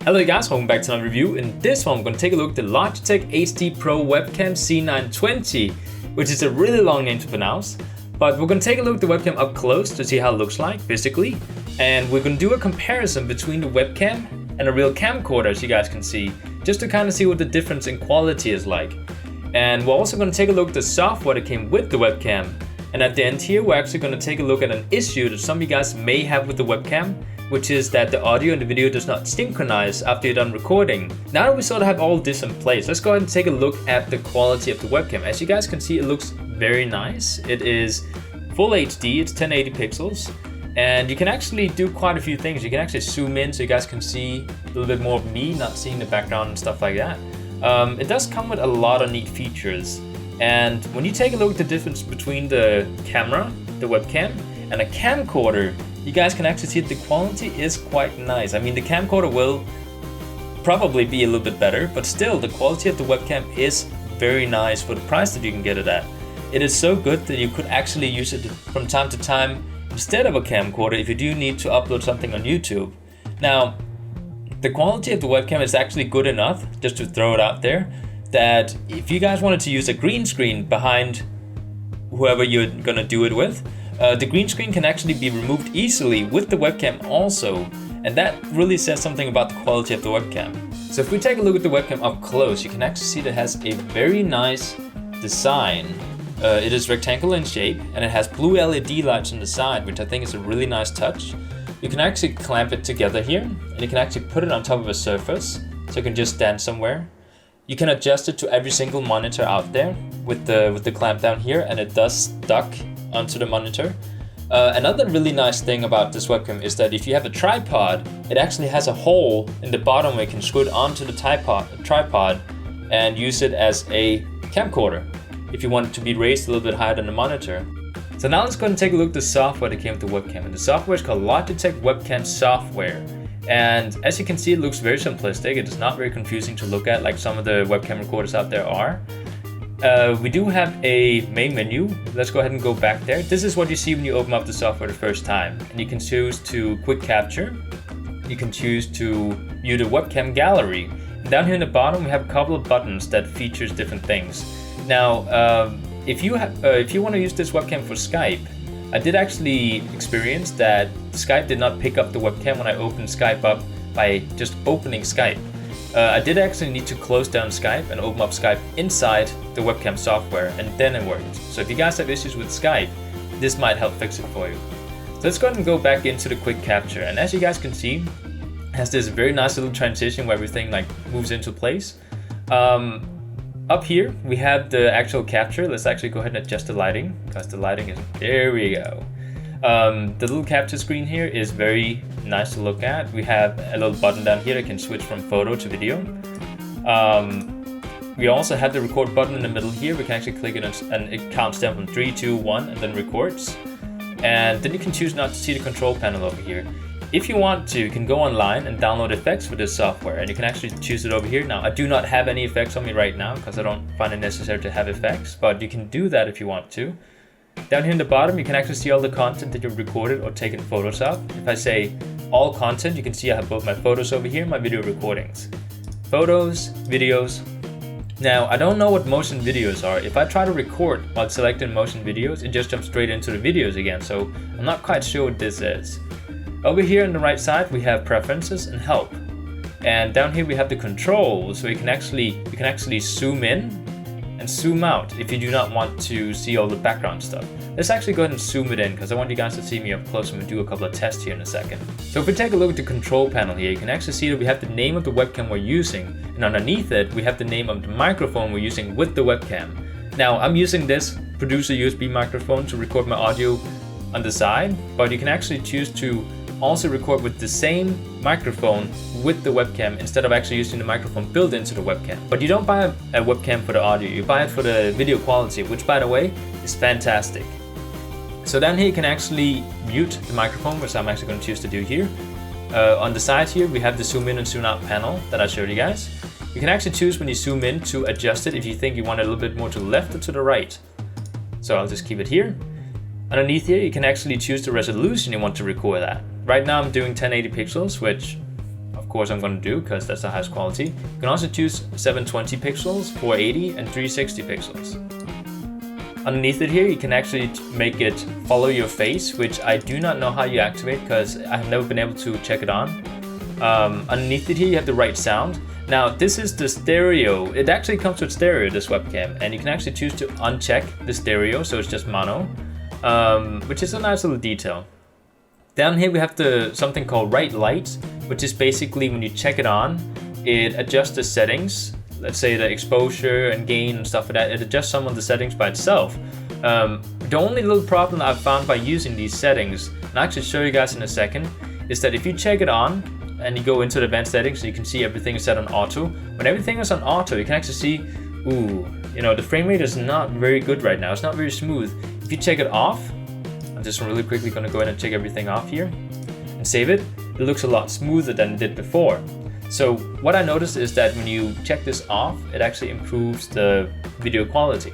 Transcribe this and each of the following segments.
Hello guys, welcome back to another review. In this one, I'm going to take a look at the Logitech HD Pro Webcam C920, which is a really long name to pronounce. But we're going to take a look at the webcam up close to see how it looks like physically. And we're going to do a comparison between the webcam and a real camcorder, as you guys can see, just to kind of see what the difference in quality is like. And we're also going to take a look at the software that came with the webcam. And at the end here, we're actually going to take a look at an issue that some of you guys may have with the webcam, which is that the audio and the video does not synchronize after you're done recording. Now that we sort of have all this in place, let's go ahead and take a look at the quality of the webcam. As you guys can see, it looks very nice. It is full HD, it's 1080 pixels, and you can actually do quite a few things. You can actually zoom in so you guys can see a little bit more of me, not seeing the background and stuff like that. It does come with a lot of neat features. And when you take a look at the difference between the camera, the webcam, and a camcorder, you guys can actually see that the quality is quite nice. I mean, the camcorder will probably be a little bit better, but still the quality of the webcam is very nice for the price that you can get it at. It is so good that you could actually use it from time to time instead of a camcorder if you do need to upload something on YouTube. Now, the quality of the webcam is actually good enough, just to throw it out there, that if you guys wanted to use a green screen behind whoever you're gonna do it with, the green screen can actually be removed easily with the webcam also, and that really says something about the quality of the webcam. So if we take a look at the webcam up close, you can actually see that it has a very nice design. It is rectangular in shape, and it has blue LED lights on the side, which I think is a really nice touch. You can actually clamp it together here, and you can actually put it on top of a surface, so it can just stand somewhere. You can adjust it to every single monitor out there with the clamp down here, and it does duck onto the monitor. Another really nice thing about this webcam is that if you have a tripod, it actually has a hole in the bottom where you can screw it onto the tripod and use it as a camcorder if you want it to be raised a little bit higher than the monitor. So now let's go and take a look at the software that came with the webcam. And the software is called Logitech Webcam Software. And as you can see, it looks very simplistic. It is not very confusing to look at like some of the webcam recorders out there are. We do have a main menu. Let's go ahead and go back there. This is what you see when you open up the software the first time. And you can choose to quick capture. You can choose to view the webcam gallery. And down here in the bottom, we have a couple of buttons that features different things. Now, if you want to use this webcam for Skype, I did actually experience that Skype did not pick up the webcam when I opened Skype up by just opening Skype. I did actually need to close down Skype and open up Skype inside the webcam software, and then it worked. So if you guys have issues with Skype, this might help fix it for you. So let's go ahead and go back into the quick capture, and as you guys can see, it has this very nice little transition where everything like moves into place. Up here we have the actual capture. Let's actually go ahead and adjust the lighting, because the lighting is, there we go. The little capture screen here is very nice to look at. We have a little button down here that can switch from photo to video. We also have the record button in the middle here. We can actually click it and it counts down from 3, 2, 1 and then records. And then you can choose not to see the control panel over here. If you want to, you can go online and download effects for this software, and you can actually choose it over here. Now, I do not have any effects on me right now because I don't find it necessary to have effects, but you can do that if you want to. Down here in the bottom, you can actually see all the content that you've recorded or taken photos of. If I say all content, you can see I have both my photos over here and my video recordings. Photos, videos. Now, I don't know what motion videos are. If I try to record while selecting motion videos, it just jumps straight into the videos again, so I'm not quite sure what this is. Over here on the right side, we have preferences and help. And down here we have the controls, so you can actually zoom in and zoom out if you do not want to see all the background stuff. Let's actually go ahead and zoom it in because I want you guys to see me up close and we'll do a couple of tests here in a second. So if we take a look at the control panel here, you can actually see that we have the name of the webcam we're using, and underneath it we have the name of the microphone we're using with the webcam. Now I'm using this producer USB microphone to record my audio on the side, but you can actually choose to also record with the same microphone with the webcam instead of actually using the microphone built into the webcam. But you don't buy a webcam for the audio, you buy it for the video quality, which by the way is fantastic. So down here you can actually mute the microphone, which I'm actually going to choose to do here. On the side here we have the zoom in and zoom out panel that I showed you guys. You can actually choose when you zoom in to adjust it if you think you want it a little bit more to the left or to the right. So I'll just keep it here. Underneath here, you can actually choose the resolution you want to record at. Right now I'm doing 1080 pixels, which of course I'm going to do because that's the highest quality. You can also choose 720 pixels, 480 and 360 pixels. Underneath it here, you can actually make it follow your face, which I do not know how you activate because I've never been able to check it on. Underneath it here, you have the right sound. Now, this is the stereo. It actually comes with stereo, this webcam, and you can actually choose to uncheck the stereo, so it's just mono, which is a nice little detail. Down here, we have something called right light, which is basically when you check it on, it adjusts the settings. Let's say the exposure and gain and stuff like that, it adjusts some of the settings by itself. The only little problem I've found by using these settings, and I'll actually show you guys in a second, is that if you check it on and you go into the advanced settings, you can see everything is set on auto. When everything is on auto, you can actually see, the frame rate is not very good right now. It's not very smooth. If you check it off, I'm just really quickly going to go in and check everything off here and save it. It looks a lot smoother than it did before. So what I noticed is that when you check this off, it actually improves the video quality.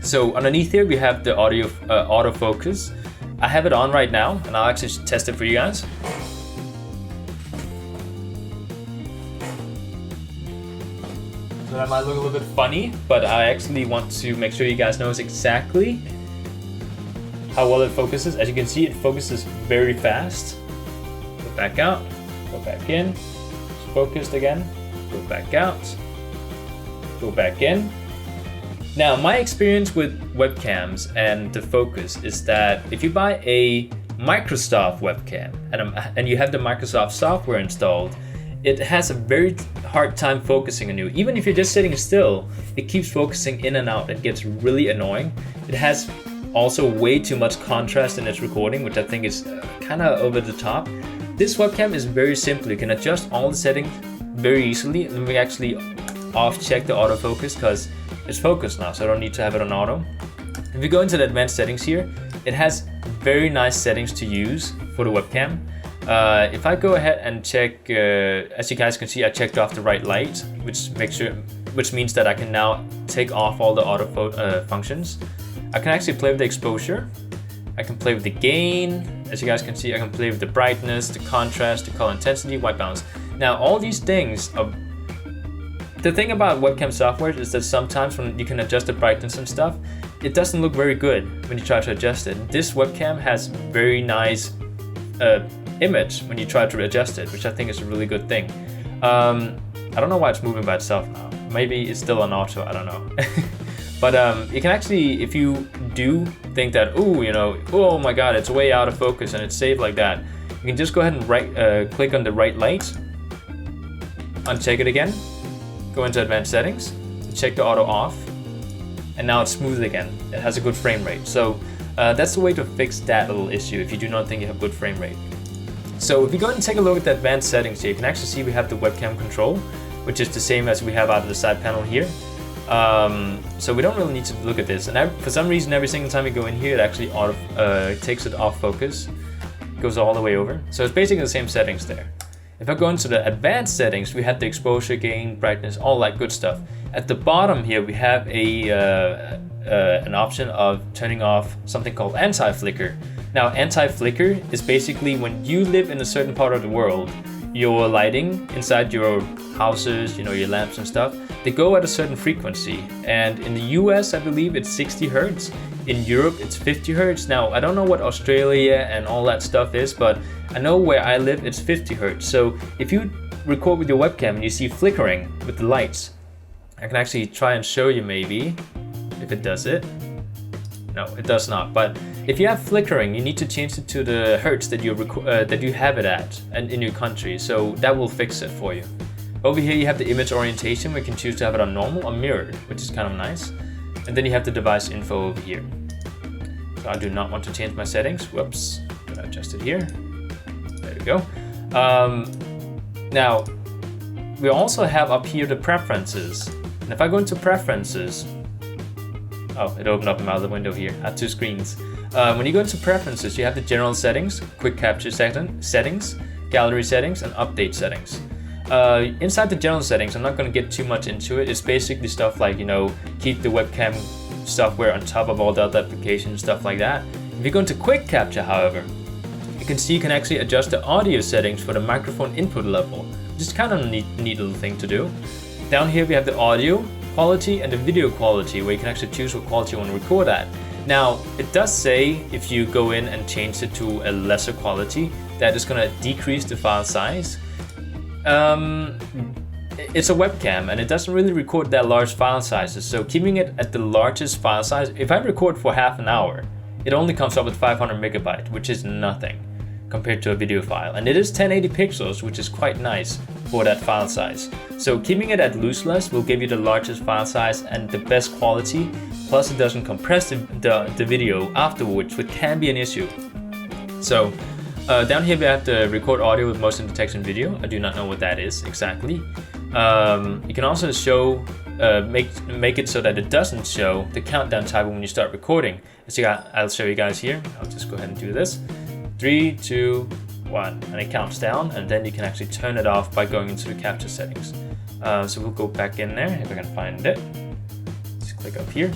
So underneath here, we have the audio autofocus. I have it on right now, and I'll actually test it for you guys. So that might look a little bit funny, but I actually want to make sure you guys know exactly how well it focuses. As you can see, it focuses very fast. Go back out, go back in. Focused again, go back out, go back in. Now, my experience with webcams and the focus is that if you buy a Microsoft webcam and you have the Microsoft software installed, it has a very hard time focusing on you. Even if you're just sitting still, it keeps focusing in and out. It gets really annoying. It has also way too much contrast in its recording, which I think is kind of over the top. This webcam is very simple. You can adjust all the settings very easily, and we actually off-check the autofocus because it's focused now, so I don't need to have it on auto. If you go into the advanced settings here, it has very nice settings to use for the webcam. If I go ahead and check, as you guys can see, I checked off the right light, which means that I can now take off all the auto functions. I can actually play with the exposure. I can play with the gain. As you guys can see, I can play with the brightness, the contrast, the color intensity, white balance. Now, all these things, the thing about webcam software is that sometimes when you can adjust the brightness and stuff, it doesn't look very good when you try to adjust it. This webcam has very nice image when you try to adjust it, which I think is a really good thing. I don't know why it's moving by itself now. Maybe it's still on auto, I don't know. But you can actually, if you do think that, oh my god, it's way out of focus and it's saved like that, you can just go ahead and click on the right light, uncheck it again, go into advanced settings, check the auto off, and now it's smooth again. It has a good frame rate. So that's the way to fix that little issue if you do not think you have good frame rate. So if you go ahead and take a look at the advanced settings here, you can actually see we have the webcam control, which is the same as we have out of the side panel here. So we don't really need to look at this, and for some reason every single time you go in here it actually takes it off focus, goes all the way over, so it's basically the same settings there. If I go into the advanced settings, we have the exposure, gain, brightness, all that good stuff. At the bottom here we have an option of turning off something called anti-flicker. Now, anti-flicker is basically when you live in a certain part of the world, your lighting inside your houses, your lamps and stuff, they go at a certain frequency. And in the US, I believe it's 60 Hertz. In Europe, it's 50 Hertz. Now, I don't know what Australia and all that stuff is, but I know where I live, it's 50 Hertz. So if you record with your webcam and you see flickering with the lights, I can actually try and show you maybe if it does it. No, it does not. But if you have flickering, you need to change it to the hertz that you have it at and in your country. So that will fix it for you. Over here you have the image orientation. We can choose to have it on normal or mirrored, which is kind of nice. And then you have the device info over here. So I do not want to change my settings. Whoops. I'm gonna adjust it here. There we go. Now we also have up here the preferences. And if I go into preferences, oh, it opened up in my other window here. I have two screens. When you go into preferences, you have the general settings, quick capture settings, gallery settings, and update settings. Inside the general settings, I'm not going to get too much into it. It's basically stuff like, keep the webcam software on top of all the other applications, stuff like that. If you go into quick capture, however, you can you can see you can actually adjust the audio settings for the microphone input level, which is kind of a neat little thing to do. Down here we have the audio quality and the video quality, where you can actually choose what quality you want to record at. Now, it does say if you go in and change it to a lesser quality, that is going to decrease the file size. It's a webcam and it doesn't really record that large file sizes, so keeping it at the largest file size, if I record for half an hour, it only comes up with 500 megabytes, which is nothing compared to a video file. And it is 1080 pixels, which is quite nice for that file size. So keeping it at lossless will give you the largest file size and the best quality, plus it doesn't compress the video afterwards, which can be an issue. So down here we have the record audio with motion detection video. I do not know what that is exactly. You can also show make it so that it doesn't show the countdown timer when you start recording. So I'll show you guys here. I'll just go ahead and do this. 3, 2, 1, and it counts down, and then you can actually turn it off by going into the capture settings. So we'll go back in there if I can find it. Just click up here.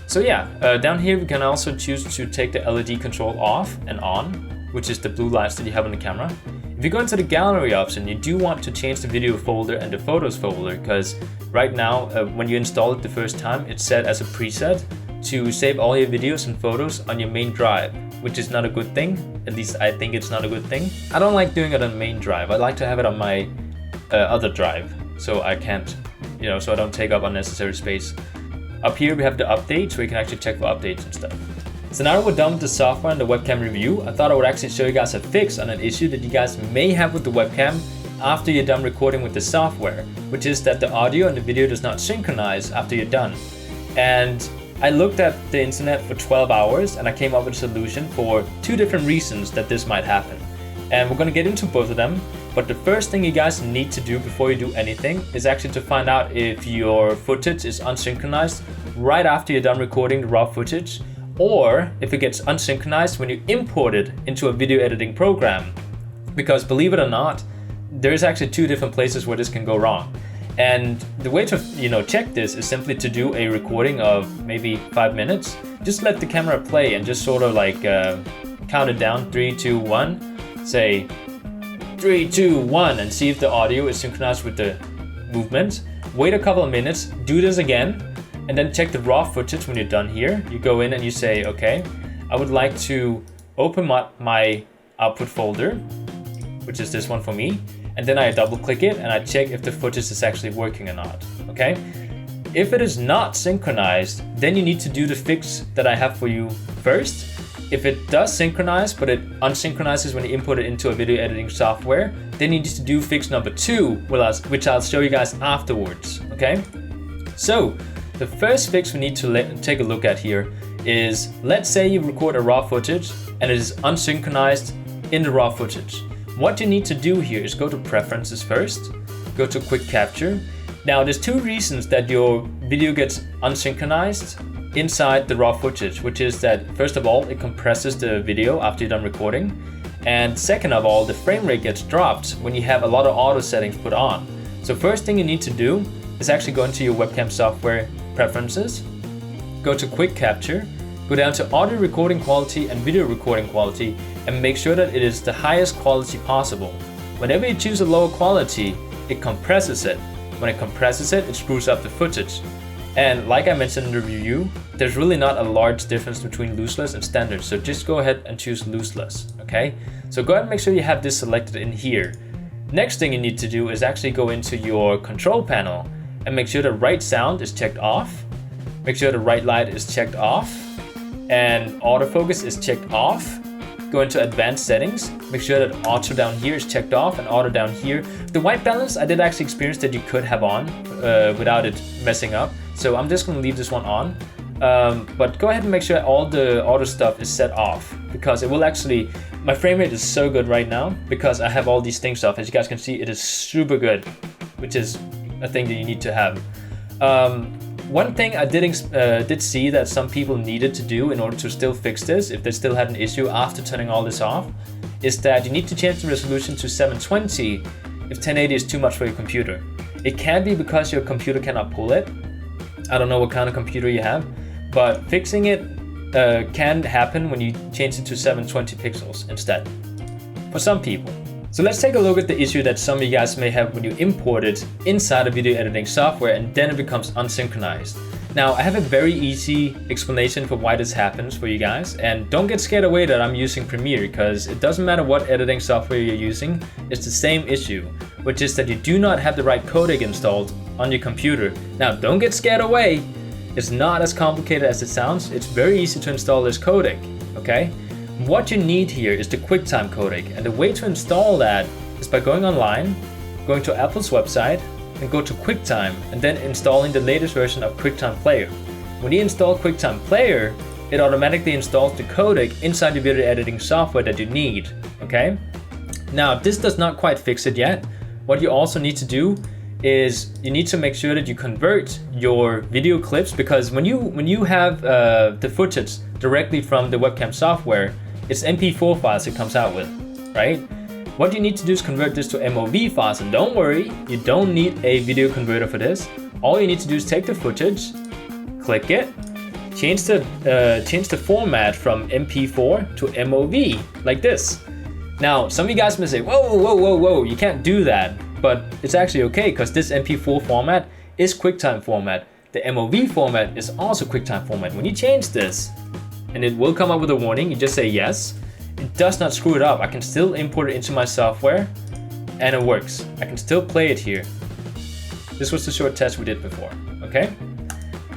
So yeah, down here we can also choose to take the LED control off and on, which is the blue lights that you have on the camera. If you go into the gallery option, you do want to change the video folder and the photos folder, because right now when you install it the first time, it's set as a preset to save all your videos and photos on your main drive, which is not a good thing. At least I think it's not a good thing. I don't like doing it on main drive. I like to have it on my other drive, so I can't, so I don't take up unnecessary space. Up here we have the updates, where you can actually check for updates and stuff. So now that we're done with the software and the webcam review, I thought I would actually show you guys a fix on an issue that you guys may have with the webcam after you're done recording with the software, which is that the audio and the video does not synchronize after you're done. And I looked at the internet for 12 hours and I came up with a solution for 2 different reasons that this might happen. And we're going to get into both of them, but the first thing you guys need to do before you do anything is actually to find out if your footage is unsynchronized right after you're done recording the raw footage, or if it gets unsynchronized when you import it into a video editing program. Because believe it or not, there's actually 2 different places where this can go wrong. And the way to check this is simply to do a recording of maybe 5 minutes. Just let the camera play and just sort of like count it down, 3, 2, 1. Say 3, 2, 1, and see if the audio is synchronized with the movement. Wait a couple of minutes, do this again, and then check the raw footage when you're done here. You go in and you say, okay, I would like to open my output folder, which is this one for me, and then I double click it and I check if the footage is actually working or not, okay? If it is not synchronized, then you need to do the fix that I have for you first. If it does synchronize, but it unsynchronizes when you import it into a video editing software, then you need to do fix number 2, which I'll show you guys afterwards, okay? So, the first fix we need to take a look at here is, let's say you record a raw footage and it is unsynchronized in the raw footage. What you need to do here is go to Preferences first, go to Quick Capture. Now, there's 2 reasons that your video gets unsynchronized inside the raw footage, which is that first of all, it compresses the video after you're done recording, and second of all, the frame rate gets dropped when you have a lot of auto settings put on. So first thing you need to do is actually go into your webcam software preferences, go to Quick Capture, go down to audio recording quality and video recording quality, and make sure that it is the highest quality possible. Whenever you choose a lower quality, it compresses it. When it compresses it, it screws up the footage. And like I mentioned in the review, there's really not a large difference between lossless and standard, so just go ahead and choose lossless, okay? So go ahead and make sure you have this selected in here. Next thing you need to do is actually go into your control panel and make sure the right sound is checked off, make sure the right light is checked off, and autofocus is checked off. Go into advanced settings, make sure that auto down here is checked off and auto down here. The white balance, I did actually experience that you could have on without it messing up. So I'm just gonna leave this one on. But go ahead and make sure all the auto stuff is set off, because it will actually, my frame rate is so good right now because I have all these things off. As you guys can see, it is super good, which is a thing that you need to have. One thing I did see that some people needed to do in order to still fix this, if they still had an issue after turning all this off, is that you need to change the resolution to 720 if 1080 is too much for your computer. It can be because your computer cannot pull it. I don't know what kind of computer you have, but fixing it can happen when you change it to 720 pixels instead, for some people. So let's take a look at the issue that some of you guys may have when you import it inside a video editing software and then it becomes unsynchronized. Now, I have a very easy explanation for why this happens for you guys, and don't get scared away that I'm using Premiere, because it doesn't matter what editing software you're using, it's the same issue, which is that you do not have the right codec installed on your computer. Now, don't get scared away. It's not as complicated as it sounds. It's very easy to install this codec, okay? What you need here is the QuickTime codec, and the way to install that is by going online, going to Apple's website, and go to QuickTime, and then installing the latest version of QuickTime Player. When you install QuickTime Player, it automatically installs the codec inside the video editing software that you need, okay? Now, this does not quite fix it yet. What you also need to do is you need to make sure that you convert your video clips, because when you have the footage directly from the webcam software, it's MP4 files it comes out with, right? What you need to do is convert this to MOV files, and don't worry, you don't need a video converter for this. All you need to do is take the footage, click it, change the format from MP4 to MOV, like this. Now, some of you guys may say, whoa, you can't do that. But it's actually okay, because this MP4 format is QuickTime format. The MOV format is also QuickTime format. When you change this, and it will come up with a warning, you just say yes. It does not screw it up. I can still import it into my software, and it works. I can still play it here. This was the short test we did before, okay?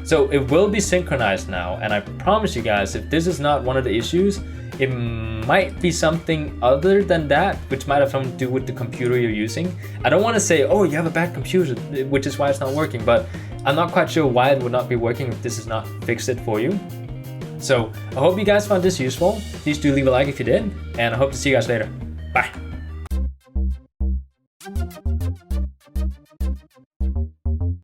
So it will be synchronized now, and I promise you guys, if this is not one of the issues, it might be something other than that, which might have something to do with the computer you're using. I don't want to say, oh, you have a bad computer, which is why it's not working, but I'm not quite sure why it would not be working if this is not fixed it for you. So I hope you guys found this useful. Please do leave a like if you did, and I hope to see you guys later. Bye.